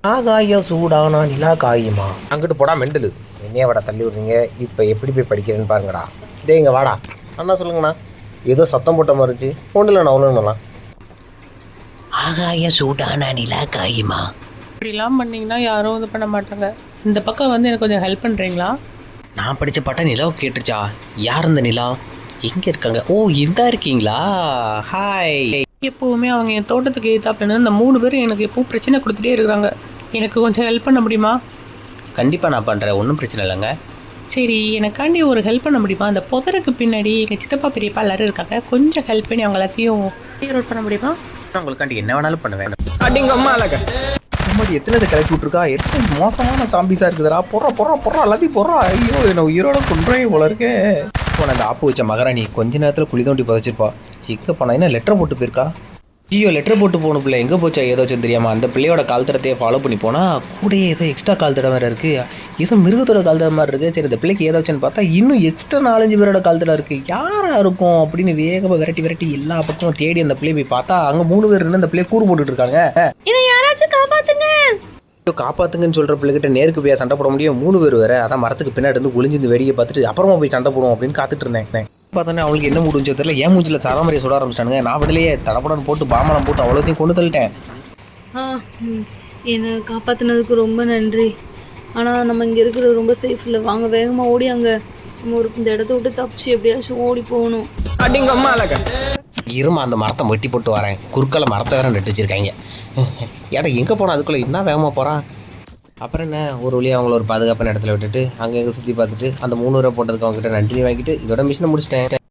ஆகாயம் சூடானா நிலா காயுமா? அங்கிட்டு போடா மெண்டலு. என்னைய வாடா தள்ளி விடுறீங்க. இப்போ எப்படி போய் படிக்கிறேன்னு பாருங்கடா. டே இங்கே வாடா. அண்ணா சொல்லுங்கண்ணா. ஏதோ சத்தம் போட்ட மாதிரி இருந்துச்சு. ஒன்றும் இல்லைண்ணா அவ்வளோண்ணா. ஆகாயம் சூடானா நிலா காயுமா? இப்படிலாம் பண்ணிங்கன்னா யாரும் இது பண்ண மாட்டாங்க. இந்த பக்கம் வந்து எனக்கு கொஞ்சம் ஹெல்ப் பண்ணுறீங்களா? நான் படித்த பாட்டா நிலாவை கேட்டுருச்சா? யார் இந்த நிலா? எங்கே இருக்காங்க? ஓ, இந்த இருக்கீங்களா? ஹாய். எப்போவுமே அவங்க என் தோட்டத்துக்கு ஏத்தாப்புலன்னு இந்த 3 பேரும் எனக்கு எப்பவும் பிரச்சனை கொடுத்துட்டே இருக்கிறாங்க. எனக்கு கொஞ்சம் ஹெல்ப் பண்ண முடியுமா? கண்டிப்பாக நான் பண்ணுறேன், ஒன்றும் பிரச்சனை இல்லைங்க. சரி, எனக்காண்டி ஒரு ஹெல்ப் பண்ண முடியுமா? அந்த புதருக்கு பின்னாடி எங்கள் சித்தப்பா பெரியப்பா எல்லாரும் இருக்காங்க. கொஞ்சம் ஹெல்ப் பண்ணி அவங்க எல்லாத்தையும் ரோட் பண்ண முடியுமா? நான் உங்களுக்காண்டி என்ன வேணாலும் பண்ணுவேன். எத்தனை கிளப்பி விட்ருக்கா? எத்தனை மோசமான சாம்பிஸாக இருக்குதுடா. பொறா எல்லாத்தையும் பொறா. ஐயோ என்னை உயிரோட கொண்டுறேன் போல இருக்கே. இப்போ அந்த ஆப்பு வச்ச மகாராணி கொஞ்ச நேரத்தில் குழி தோண்டி புதைச்சிருப்பா. எங்கே போனா? என்ன லெட்டர் போட்டு போயிருக்கா? ஐயோ, லெட்டர் போட்டு போன பிள்ளை எங்கே போச்சா ஏதாச்சும் தெரியாமல் அந்த பிள்ளையோட கால் தடத்தையே ஃபாலோ பண்ணி போனால் கூடயே ஏதோ எக்ஸ்ட்ரா கால் தடம் வேறு இருக்குது. ஏதோ மிருகத்தோட கால் தடம் மாதிரி இருக்குது. சரி, இந்த பிள்ளைக்கு ஏதாச்சும்னு பார்த்தா இன்னும் எக்ஸ்ட்ரா 4-5 பேரோட கால் தடம் இருக்குது. யாராக இருக்கும் அப்படின்னு வேகமாக விரட்டி எல்லா பக்கமும் தேடி அந்த பிள்ளையை போய் பார்த்தா அங்கே 3 பேர் இருந்து அந்த பிள்ளையை கூறு போட்டுட்டு இருக்காங்க. யாராச்சும் காப்பாத்துங்க. காப்பாத்துங்கன்னு சொல்கிற பிள்ளைகிட்ட நேருக்கு போய் சண்டை போட முடியும். 3 பேர் வேறு. அதான் மரத்துக்கு பின்னாடி இருந்து ஒளிஞ்சு வேடிக்கை பார்த்துட்டு அப்புறமா போய் சண்டை போடுவோம் அப்படின்னு காத்துட்டு இருந்தேன். பார்த்தோன்னே அவங்களுக்கு என்ன முடிஞ்சோ தெரியல. ஏன் மூஞ்சில் சராமரியை சுட ஆரம்பிச்சிட்டானுங்க. நான் விடலையே தடப்படன்னு போட்டு பாமரம் போட்டு அவ்வளோத்தையும் கொண்டு தள்ளிட்டேன். என்னை காப்பாற்றினதுக்கு ரொம்ப நன்றி. ஆனால் நம்ம இங்கே இருக்கிறது ரொம்ப சேஃப் இல்லை. வாங்க வேகமாக ஓடி அங்கே நம்ம இந்த இடத்த விட்டு தப்பிச்சு எப்படியாச்சும் ஓடி போகணும். இருமா, அந்த மரத்தை வெட்டி போட்டு வரேன். குறுக்கால மரத்தை வேற நட்டு வச்சிருக்காங்க. ஏடா எங்கே போனால் அதுக்குள்ளே என்ன வேகமாக போகிறான். அப்புறம் என்ன, ஒரு வழியாக அவங்கள ஒரு பாதுகாப்பான இடத்துல விட்டுட்டு அங்கே எங்கே சுற்றி பார்த்துட்டு அந்த 300 ரூபா போட்டதுக்கு அவங்ககிட்ட நன்றி வாங்கிட்டு இதோட மிஷினை முடிச்சிட்டேன்.